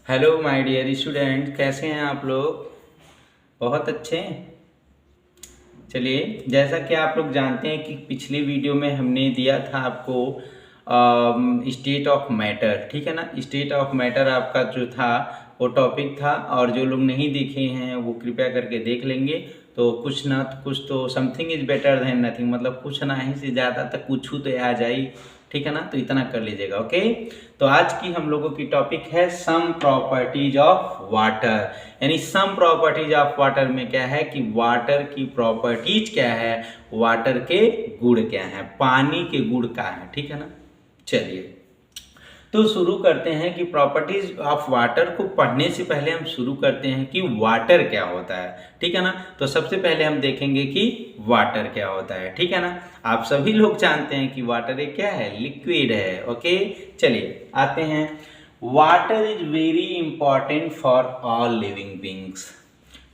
Hello my dear student, कैसे हैं आप लोग। बहुत अच्छे हैं। चलिए, जैसा कि आप लोग जानते हैं कि पिछली वीडियो में हमने दिया था आपको स्टेट ऑफ मैटर, ठीक है ना। स्टेट ऑफ मैटर आपका जो था वो टॉपिक था, और जो लोग नहीं देखे हैं वो कृपया करके देख लेंगे। तो कुछ ना कुछ तो something is better than nothing, मतलब कुछ ना ही से ज़्यादा तक कुछ तो आ जाए, ठीक है ना। तो इतना कर लीजिएगा, ओके। तो आज की हम लोगों की टॉपिक है सम प्रॉपर्टीज ऑफ वाटर, यानी सम प्रॉपर्टीज ऑफ वाटर में क्या है कि वाटर की प्रॉपर्टीज क्या है, वाटर के गुण क्या है, पानी के गुण क्या है, ठीक है ना। चलिए, तो शुरू करते हैं कि प्रॉपर्टीज ऑफ वाटर को पढ़ने से पहले हम शुरू करते हैं कि वाटर क्या होता है, ठीक है ना। तो सबसे पहले हम देखेंगे कि वाटर क्या होता है, ठीक है ना। आप सभी लोग जानते हैं कि वाटर एक क्या है, लिक्विड है, ओके। चलिए आते हैं। Water is very important for all living beings.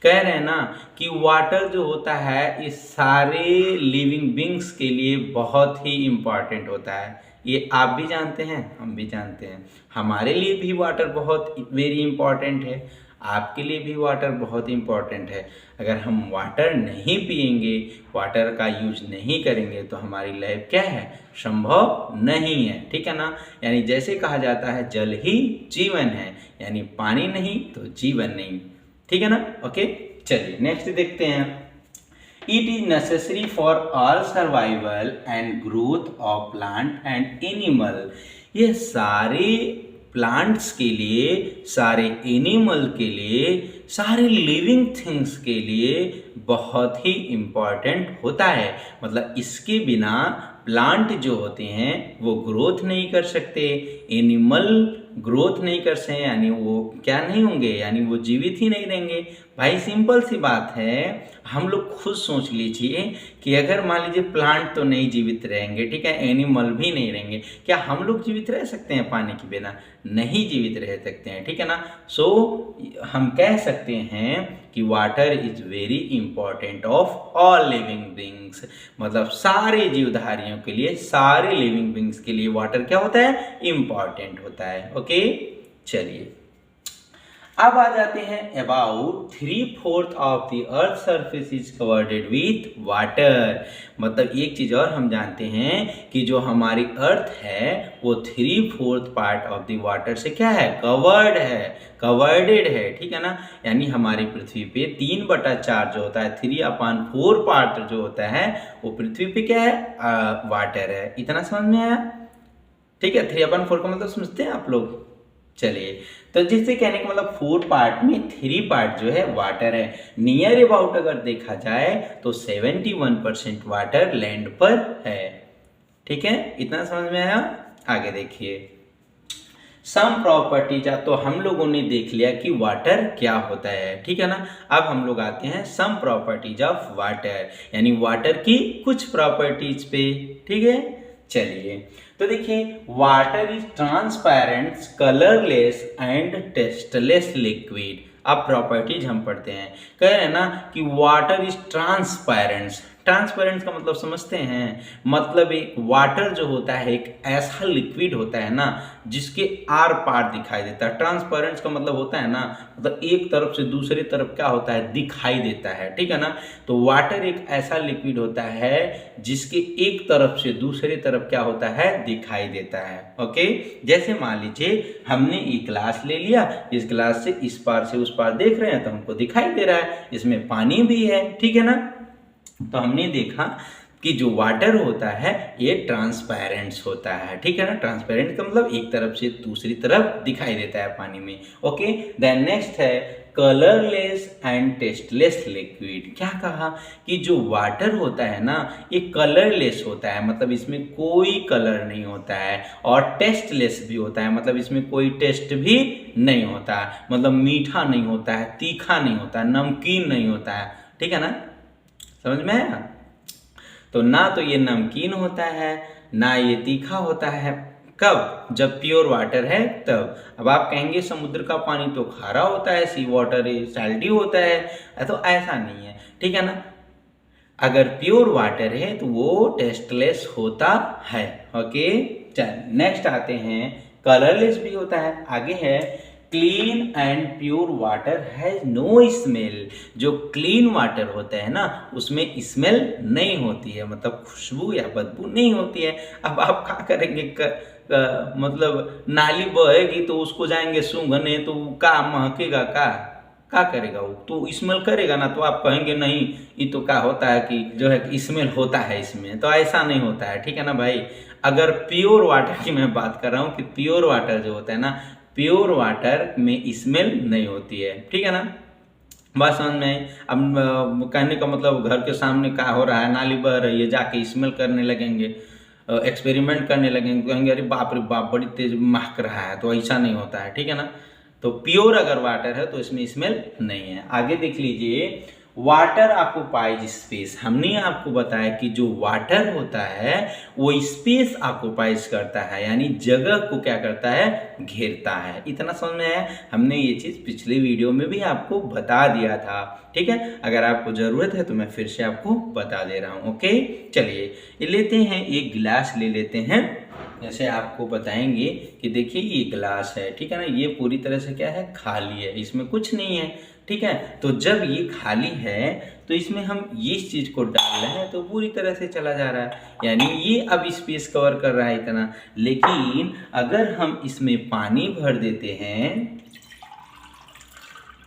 कह रहे हैं ना कि वाटर जो होता है इस सारे लिविंग बींग्स के लिए बहुत ही इम्पॉर्टेंट होता है। ये आप भी जानते हैं, हम भी जानते हैं। हमारे लिए भी वाटर बहुत वेरी इम्पॉर्टेंट है, आपके लिए भी वाटर बहुत इम्पॉर्टेंट है। अगर हम वाटर नहीं पिएंगे, वाटर का यूज नहीं करेंगे तो हमारी लाइफ क्या है, संभव नहीं है, ठीक है ना। यानी जैसे कहा जाता है जल ही जीवन है, यानी पानी नहीं तो जीवन नहीं, ठीक है ना, ओके। चलिए नेक्स्ट देखते हैं। It is necessary for all survival and growth of plant and animal. ये सारे प्लांट्स के लिए, सारे एनिमल के लिए, सारे लिविंग थिंग्स के लिए बहुत ही इम्पॉर्टेंट होता है। मतलब इसके बिना प्लांट जो होते हैं वो ग्रोथ नहीं कर सकते, एनिमल ग्रोथ नहीं कर सकते, यानी वो क्या नहीं होंगे, यानी वो जीवित ही नहीं रहेंगे। भाई सिंपल सी बात है, हम लोग खुद सोच लीजिए कि अगर मान लीजिए प्लांट तो नहीं जीवित रहेंगे, ठीक है, एनिमल भी नहीं रहेंगे, क्या हम लोग जीवित रह सकते हैं पानी के बिना? नहीं जीवित रह सकते हैं, ठीक है ना। सो हम कह सकते हैं कि water is very important of all living beings. मतलब सारे जीवधारियों के लिए, सारे लिविंग बींग्स के लिए वाटर क्या होता है, इंपॉर्टेंट होता है, ओके। चलिए अब आ जाते हैं। About 3/4 of the earth surface is covered with water. मतलब एक चीज और हम जानते हैं कि जो हमारी अर्थ है वो 3/4 पार्ट ऑफ द वाटर से क्या है, कवर्ड है, कवर्डेड है, ठीक है ना। यानी हमारी पृथ्वी पे 3/4 जो होता है, 3/4 पार्ट जो होता है वो पृथ्वी पे क्या है, वाटर है। इतना समझ में आया, ठीक है। 3/4 का मतलब समझते हैं आप लोग। चलिए, तो जिससे कहने का मतलब 4 पार्ट में 3 पार्ट जो है वाटर है। नियर अबाउट अगर देखा जाए तो 71% वाटर लैंड पर है, ठीक है। इतना समझ में आया। आगे देखिए, सम प्रॉपर्टीज। तो हम लोगों ने देख लिया कि वाटर क्या होता है, ठीक है ना। अब हम लोग आते हैं सम प्रॉपर्टीज ऑफ वाटर, यानी वाटर की कुछ प्रॉपर्टीज पे, ठीक है। चलिए, तो देखिए, water is transparent, colourless and tasteless liquid. अब प्रॉपर्टीज हम पढ़ते हैं। कह रहे हैं ना कि वाटर इज ट्रांसपेरेंट। ट्रांसपेरेंट का मतलब समझते हैं, मतलब एक वाटर जो होता है एक ऐसा लिक्विड होता है ना जिसके आर पार दिखाई देता है। ट्रांसपेरेंट का मतलब होता है ना, मतलब एक तरफ से दूसरी तरफ क्या होता है, दिखाई देता है, ठीक है ना। तो वाटर एक ऐसा लिक्विड होता है जिसके एक तरफ से दूसरी तरफ क्या होता है, दिखाई देता है, ओके। जैसे मान लीजिए हमने एक ग्लास ले लिया, इस ग्लास से इस पार से उस पार देख रहे हैं तो हमको दिखाई दे रहा है, इसमें पानी भी है, ठीक है ना। तो हमने देखा कि जो वाटर होता है ये ट्रांसपेरेंट होता है, ठीक है ना। ट्रांसपेरेंट का मतलब एक तरफ से दूसरी तरफ दिखाई देता है पानी में, ओके। देन नेक्स्ट है कलरलेस एंड टेस्टलेस लिक्विड। क्या कहा कि जो वाटर होता है ना ये कलरलेस होता है, मतलब इसमें कोई कलर नहीं होता है, और टेस्टलेस भी होता है, मतलब इसमें कोई टेस्ट भी नहीं होता है, मतलब मीठा नहीं होता है, तीखा नहीं होता है, नमकीन नहीं होता है, ठीक है ना। समझ में आया। तो ना तो ये नमकीन होता है, ना ये तीखा होता है। कब? जब प्योर वाटर है तब। अब आप कहेंगे समुद्र का पानी तो खारा होता है, सी वाटर सैल्टी होता है, तो ऐसा नहीं है, ठीक है ना। अगर प्योर वाटर है तो वो टेस्टलेस होता है, ओके। चल नेक्स्ट आते हैं, कलरलेस भी होता है। आगे है clean and pure water has no smell. जो क्लीन वाटर होता है ना उसमें स्मेल नहीं होती है, मतलब खुशबू या बदबू नहीं होती है। अब आप क्या करेंगे मतलब नाली बहेगी तो उसको जाएंगे सूंघने तो का महकेगा, का करेगा वो तो स्मेल करेगा ना, तो आप कहेंगे नहीं ये तो क्या होता है कि जो है कि स्मेल होता है इसमें, तो ऐसा नहीं होता है, ठीक है ना भाई। अगर प्योर वाटर की मैं बात कर रहा हूँ कि प्योर वाटर जो होता है ना, प्योर वाटर में स्मेल नहीं होती है, ठीक है ना। बात समझ में आई। अब कहने का मतलब घर के सामने क्या हो रहा है, नाली बह रही है, जाके स्मेल करने लगेंगे, एक्सपेरिमेंट करने लगेंगे, कहेंगे अरे बाप रे बाप बड़ी तेज महक रहा है, तो ऐसा नहीं होता है, ठीक है ना। तो प्योर अगर वाटर है तो इसमें स्मेल नहीं है। आगे देख लीजिए, वाटर ऑक्युपाइज स्पेस। हमने आपको बताया कि जो वाटर होता है वो स्पेस ऑक्युपाइज करता है, यानी जगह को क्या करता है, घेरता है। इतना समझ में आया। हमने ये चीज़ पिछले वीडियो में भी आपको बता दिया था, ठीक है। अगर आपको ज़रूरत है तो मैं फिर से आपको बता दे रहा हूँ। ओके, चलिए ये लेते हैं, एक गिलास ले लेते हैं। जैसे आपको बताएंगे कि देखिए ये गिलास है, ठीक है ना, ये पूरी तरह से क्या है, खाली है, इसमें कुछ नहीं है, ठीक है। तो जब ये खाली है तो इसमें हम इस चीज़ को डाल रहे हैं तो पूरी तरह से चला जा रहा है, यानी ये अब स्पेस कवर कर रहा है इतना। लेकिन अगर हम इसमें पानी भर देते हैं,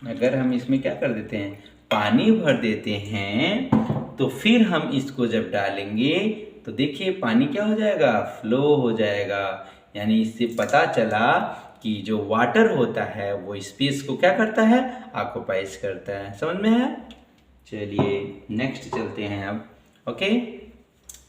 अगर हम इसमें क्या कर देते हैं, पानी भर देते हैं, तो फिर हम इसको जब डालेंगे तो देखिए पानी क्या हो जाएगा, फ्लो हो जाएगा। यानी इससे पता चला कि जो वाटर होता है वो स्पेस को क्या करता है, ऑक्युपाइज करता है। समझ में है। चलिए नेक्स्ट चलते हैं अब। ओके,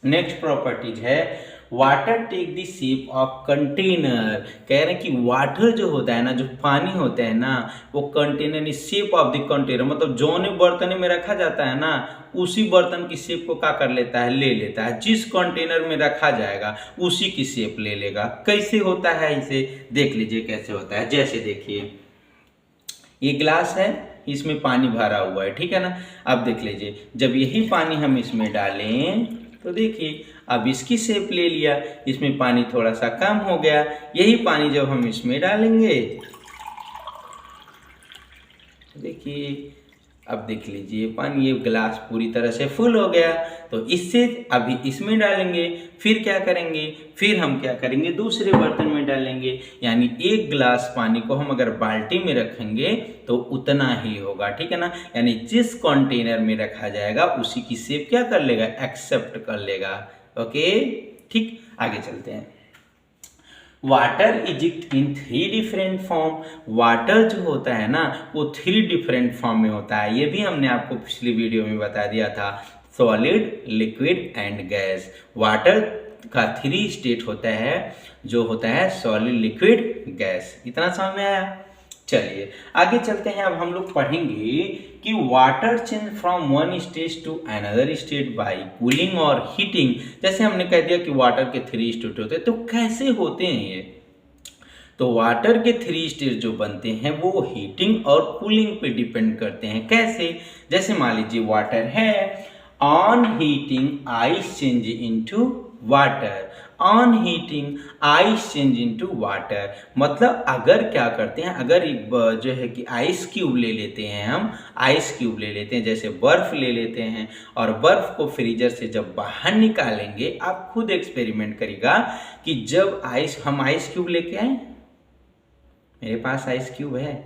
नेक्स्ट प्रॉपर्टीज है water take the shape of container. कह रहे हैं कि वाटर जो होता है ना, जो पानी होता है ना, वो container shape of the container, मतलब जौने बर्तन में रखा जाता है ना उसी बर्तन की शेप को क्या कर लेता है, ले लेता है। जिस कंटेनर में रखा जाएगा उसी की शेप ले लेगा। कैसे होता है इसे देख लीजिए कैसे होता है। जैसे देखिए ये ग्लास है, इसमें पानी भरा हुआ है, ठीक है ना। अब देख लीजिए जब यही पानी हम इसमें डालें तो देखिए अब इसकी शेप ले लिया, इसमें पानी थोड़ा सा कम हो गया। यही पानी जब हम इसमें डालेंगे तो देखिए अब देख लीजिए पानी, ये गिलास पूरी तरह से फुल हो गया। तो इससे अभी इसमें डालेंगे, फिर क्या करेंगे, फिर हम क्या करेंगे, दूसरे बर्तन में डालेंगे। यानी एक गिलास पानी को हम अगर बाल्टी में रखेंगे तो उतना ही होगा, ठीक है ना। यानी जिस कंटेनर में रखा जाएगा उसी की शेप क्या कर लेगा, एक्सेप्ट कर लेगा। ओके, ठीक, आगे चलते हैं। वाटर इजिक्ट इन 3 डिफरेंट फॉर्म। वाटर जो होता है ना वो 3 डिफरेंट फॉर्म में होता है। ये भी हमने आपको पिछली वीडियो में बता दिया था, solid, liquid and gas. Water का 3 स्टेट होता है, जो होता है सॉलिड, लिक्विड, गैस। इतना समझ में आया। चलिए आगे चलते हैं। अब हम लोग पढ़ेंगे कि water change from one stage to another state by cooling और हीटिंग। जैसे हमने कह दिया कि वाटर के 3 स्टेट होते हैं, तो कैसे होते हैं ये। तो वाटर के 3 स्टेज जो बनते हैं वो हीटिंग और कूलिंग पे डिपेंड करते हैं। कैसे, जैसे मान लीजिए वाटर है, on heating ice change into water, on heating ice change into water. मतलब अगर क्या करते हैं, अगर एक जो है कि आइस क्यूब ले लेते हैं, हम आइस क्यूब ले लेते हैं, जैसे बर्फ ले लेते हैं, और बर्फ को फ्रीजर से जब बाहर निकालेंगे, आप खुद एक्सपेरिमेंट करिएगा कि जब हम आइस क्यूब लेके आए, मेरे पास आइस क्यूब है,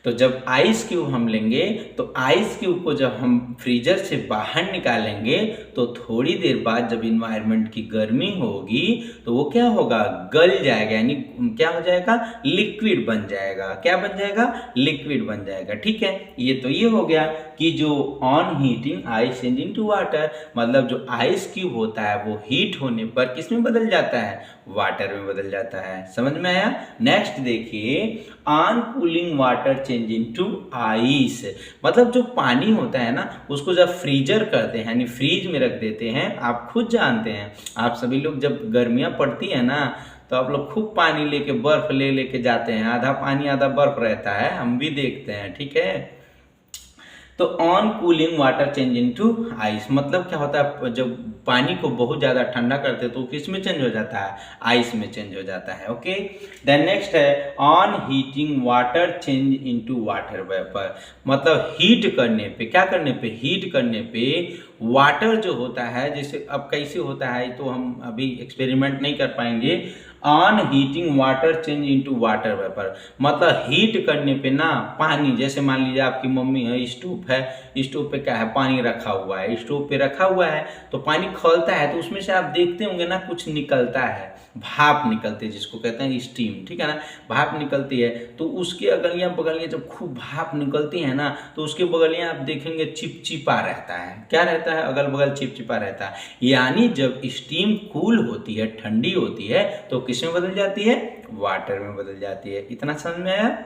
तो जब आइस क्यूब हम लेंगे तो आइस क्यूब को जब हम फ्रीजर से बाहर निकालेंगे तो थोड़ी देर बाद जब इन्वायरमेंट की गर्मी होगी तो वो क्या होगा, गल जाएगा, यानी क्या हो जाएगा, लिक्विड बन जाएगा। क्या बन जाएगा, लिक्विड बन जाएगा। ठीक है, ये हो गया कि जो on heating ice change into water, मतलब जो आइस क्यूब होता है वो हीट होने पर किस में बदल जाता है, वाटर में बदल जाता है। समझ में आया। नेक्स्ट देखिए, on cooling water change into ice, मतलब जो पानी होता है ना उसको जब फ्रीजर करते हैं, यानी फ्रीज में रख देते हैं, आप खुद जानते हैं, आप सभी लोग जब गर्मियाँ पड़ती है ना तो आप लोग खूब पानी लेके बर्फ लेके जाते हैं, आधा पानी आधा बर्फ रहता है, हम भी देखते हैं। ठीक है, तो on cooling water change into ice, मतलब क्या होता है, जब पानी को बहुत ज़्यादा ठंडा करते हैं तो किस में चेंज हो जाता है, आइस में चेंज हो जाता है। ओके, देन नेक्स्ट है on heating water change into water vapour, मतलब हीट करने पे, क्या करने पे, हीट करने पे वाटर जो होता है, जैसे अब कैसे होता है तो हम अभी एक्सपेरिमेंट नहीं कर पाएंगे। On heating water change into water vapour, मतलब हीट करने पे ना पानी, जैसे मान लीजिए आपकी मम्मी है, स्टोव है, स्टोव पे क्या है, पानी रखा हुआ है, स्टोव पे रखा हुआ है तो पानी खौलता है तो उसमें से आप देखते होंगे ना कुछ निकलता है, भाप निकलती है जिसको कहते हैं स्टीम, ठीक है ना, भाप निकलती है। तो उसके अगलियां बगलियां जब खूब भाप निकलती है ना तो उसके बगलियां आप देखेंगे चिपचिपा रहता है, क्या रहता है, अगल बगल चिपचिपा रहता है। यानी जब स्टीम कूल होती है, ठंडी होती है तो किस में बदल जाती है, वाटर में बदल जाती है। इतना समझ में आया।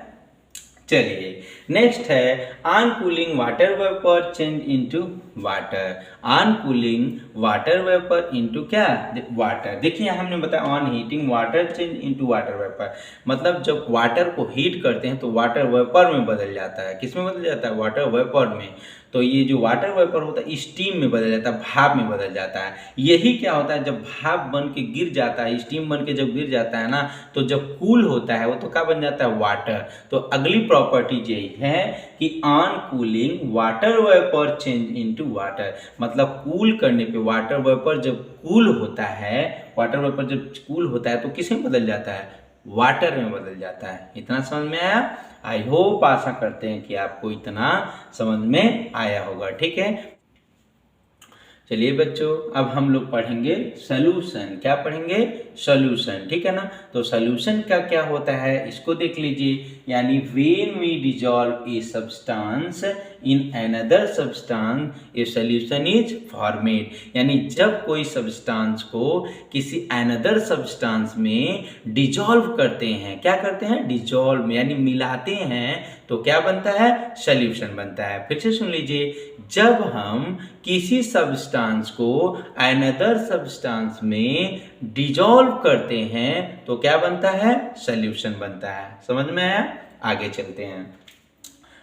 चलिए नेक्स्ट है on cooling water vapour change into water, on cooling water vapour into क्या, वाटर। देखिए हमने बताया on heating water change into water vapour, मतलब जब वाटर को हीट करते हैं तो वाटर वेपर में बदल जाता है, किस में बदल जाता है, वाटर वेपर में। तो ये जो वाटर वेपर होता है स्टीम में बदल जाता है, भाप में बदल जाता है। यही क्या होता है, जब भाप बन के गिर जाता है, स्टीम बन के जब गिर जाता है ना तो जब कूल होता है वो तो क्या बन जाता है, वाटर। तो अगली प्रॉपर्टी यही है कि on cooling water vapour change into water, मतलब कूल करने पे वाटर वेपर जब कूल होता है, वाटर वेपर जब कूल होता है तो किस में बदल जाता है, वाटर में बदल जाता है। इतना समझ में आया। आई होप, आशा करते हैं कि आपको इतना समझ में आया होगा, ठीक है। चलिए बच्चों अब हम लोग पढ़ेंगे सॉल्यूशन, क्या पढ़ेंगे, सॉल्यूशन, ठीक है ना। तो सॉल्यूशन का क्या होता है इसको देख लीजिए, यानी when we dissolve a substance in another substance a solution is formed, यानी जब कोई सब्सटेंस को किसी अनदर सब्सटेंस में डिसॉल्व करते हैं, क्या करते हैं, डिसॉल्व यानी मिलाते हैं तो क्या बनता है, सॉल्यूशन बनता है। फिर से सुन लीजिए, जब हम किसी सब्सटेंस को अनदर सब्सटेंस में डिसॉल्व करते हैं तो क्या बनता है, सॉल्यूशन बनता है। समझ में आया। आगे चलते हैं।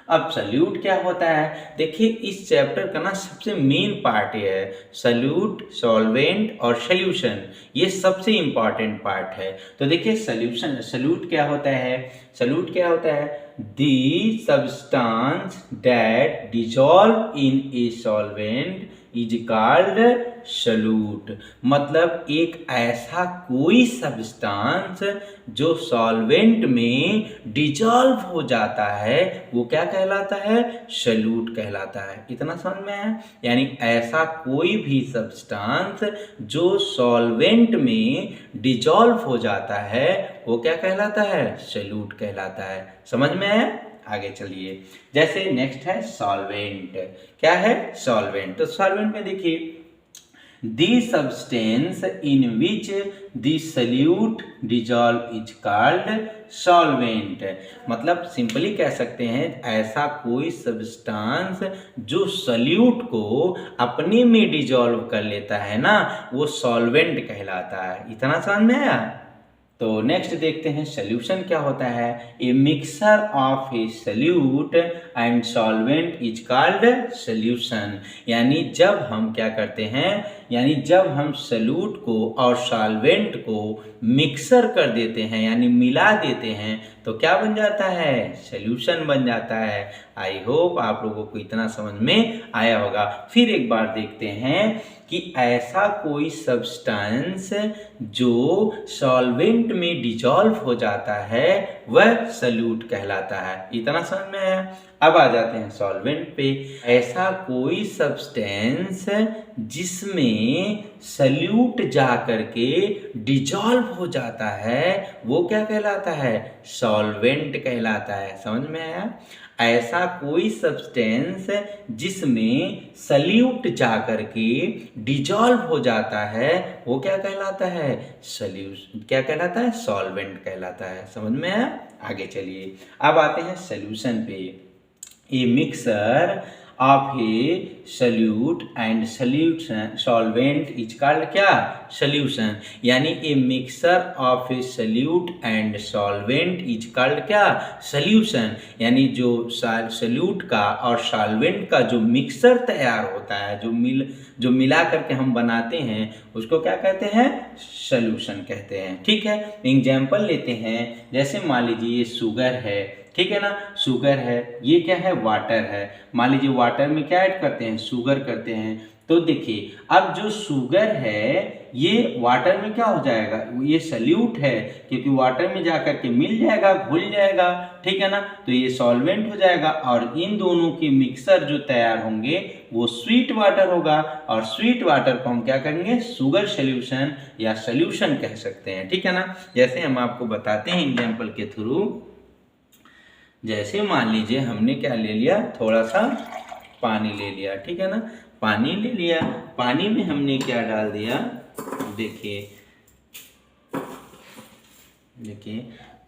अब सॉल्यूट क्या होता है, देखिए इस चैप्टर का ना सबसे मेन पार्ट ये है, सॉल्यूट, सॉल्वेंट और सॉल्यूशन, ये सबसे इंपॉर्टेंट पार्ट है। तो देखिए सॉल्यूशन, सॉल्यूट क्या होता है, सॉल्यूट क्या होता है, the substance that dissolve in a solvent is called solute, मतलब एक ऐसा कोई सब्सटेंस जो सॉल्वेंट में डिसॉल्व हो जाता है वो क्या कहलाता है, सॉल्यूट कहलाता है। इतना समझ में आया। यानी ऐसा कोई भी सब्सटेंस जो सॉल्वेंट में डिसॉल्व हो जाता है वो क्या कहलाता है, सॉल्यूट कहलाता है। समझ में आया। आगे चलिए, जैसे नेक्स्ट है सॉल्वेंट, क्या है, सॉल्वेंट। तो सॉल्वेंट में देखिए the substance in which the solute dissolve is called solvent, मतलब सिंपली कह सकते हैं ऐसा कोई सब्सटेंस जो सॉल्यूट को अपने में डिसॉल्व कर लेता है ना वो सॉल्वेंट कहलाता है। इतना समझ में आया। तो नेक्स्ट देखते हैं सॉल्यूशन क्या होता है, a mixture of a solute and solvent is called solution, यानी जब हम क्या करते हैं, यानी जब हम सॉल्यूट को और सॉल्वेंट को मिक्सर कर देते हैं यानी मिला देते हैं तो क्या बन जाता है, सॉल्यूशन बन जाता है। आई होप आप लोगों को इतना समझ में आया होगा। फिर एक बार देखते हैं कि ऐसा कोई सब्सटेंस जो सॉल्वेंट में डिसॉल्व हो जाता है वह सॉल्यूट कहलाता है। इतना समझ में आया। अब आ जाते हैं सॉल्वेंट पे। ऐसा कोई सब्सटेंस जिसमें सॉल्यूट जा करके डिसॉल्व हो जाता है वो क्या कहलाता है, सॉल्वेंट कहलाता है। समझ में आया। ऐसा कोई सब्सटेंस जिसमें सॉल्यूट जा करके डिसॉल्व हो जाता है वो क्या कहलाता है, सॉल्यूशन, क्या कहलाता है, सॉल्वेंट कहलाता है। समझ में आया। आगे चलिए, अब आते हैं सॉल्यूशन पे। A mixture of a solute and solution solvent is called क्या, सॉल्यूशन, यानी a mixture of a solute and solvent is called क्या, सॉल्यूशन। यानी जो सल्यूट का और सॉल्वेंट का जो मिक्सर तैयार होता है, जो मिला करके हम बनाते हैं, उसको क्या कहते हैं, सॉल्यूशन कहते हैं। ठीक है, एग्जाम्पल लेते हैं, जैसे मान लीजिए ये शुगर है, ठीक है ना, शुगर है, ये क्या है, वाटर है। मान लीजिए वाटर में क्या ऐड करते हैं, शुगर करते हैं। तो देखिए अब जो शुगर है ये वाटर में क्या हो जाएगा, ये सल्यूट है, क्योंकि वाटर में जाकर के मिल जाएगा, घुल जाएगा, ठीक है ना, तो ये सॉल्वेंट हो जाएगा। और इन दोनों के मिक्सर जो तैयार होंगे वो स्वीट वाटर होगा, और स्वीट वाटर को हम क्या करेंगे, शुगर सॉल्यूशन या सॉल्यूशन कह सकते हैं। ठीक है ना, जैसे हम आपको बताते हैं एग्जाम्पल के थ्रू। जैसे मान लीजिए हमने क्या ले लिया, थोड़ा सा पानी ले लिया, ठीक है ना, पानी ले लिया, पानी में हमने क्या डाल दिया, देखिए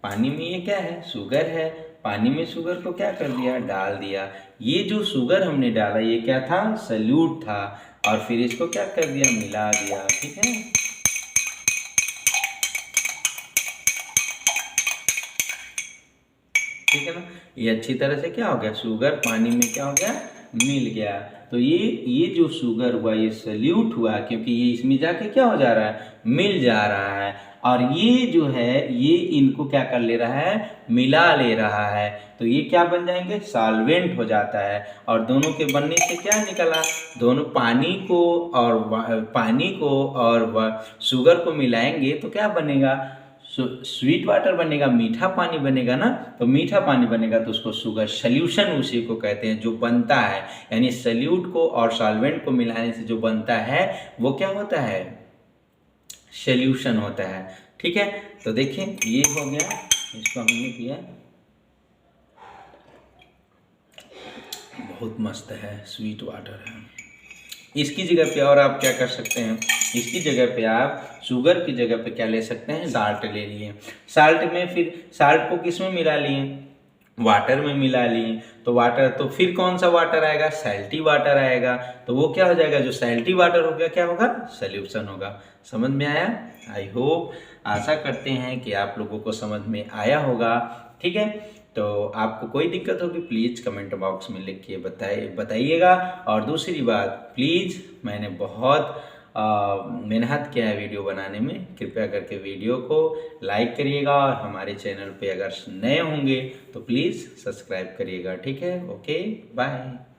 पानी में ये क्या है, शुगर है, पानी में शुगर को क्या कर दिया, डाल दिया। ये जो शुगर हमने डाला ये क्या था, सल्यूट था, और फिर इसको क्या कर दिया, मिला दिया। ठीक है, ठीक है ना, ये अच्छी तरह से क्या हो गया, शुगर पानी में क्या हो गया, मिल गया। तो ये जो शुगर हुआ ये सल्यूट हुआ, क्योंकि ये इसमें जाके क्या हो जा रहा है, मिल जा रहा है। और ये जो है ये इनको क्या कर ले रहा है, मिला ले रहा है। तो ये क्या बन जाएंगे, सॉल्वेंट हो जाता है। और दोनों के बनने से क्या निकला, दोनों पानी को और शुगर को मिलाएंगे तो क्या बनेगा, स्वीट वाटर बनेगा, मीठा पानी बनेगा ना। तो मीठा पानी बनेगा तो उसको शुगर सॉल्यूशन उसी को कहते हैं, जो बनता है। यानी सल्यूट को और सॉल्वेंट को मिलाने से जो बनता है वो क्या होता है, सॉल्यूशन होता है। ठीक है, तो देखिए ये हो गया, इसको हमने किया, बहुत मस्त है, स्वीट वाटर है। इसकी जगह पे और आप क्या कर सकते हैं, इसकी जगह पे आप शुगर की जगह पे क्या ले सकते हैं, साल्ट ले लिए। साल्ट में फिर साल्ट को किस में मिला लिए, वाटर में मिला लिए। तो वाटर, तो फिर कौन सा वाटर आएगा, सैल्टी वाटर आएगा। तो वो क्या हो जाएगा, जो सैल्टी वाटर हो गया क्या होगा, सॉल्यूशन होगा। समझ में आया, आई होप, आशा करते हैं कि आप लोगों को समझ में आया होगा। ठीक है, तो आपको कोई दिक्कत होगी प्लीज़ कमेंट बॉक्स में लिख के बताइएगा। और दूसरी बात, प्लीज़ मैंने बहुत मेहनत किया है वीडियो बनाने में, कृपया करके वीडियो को लाइक करिएगा, और हमारे चैनल पे अगर नए होंगे तो प्लीज़ सब्सक्राइब करिएगा। ठीक है, ओके, बाय।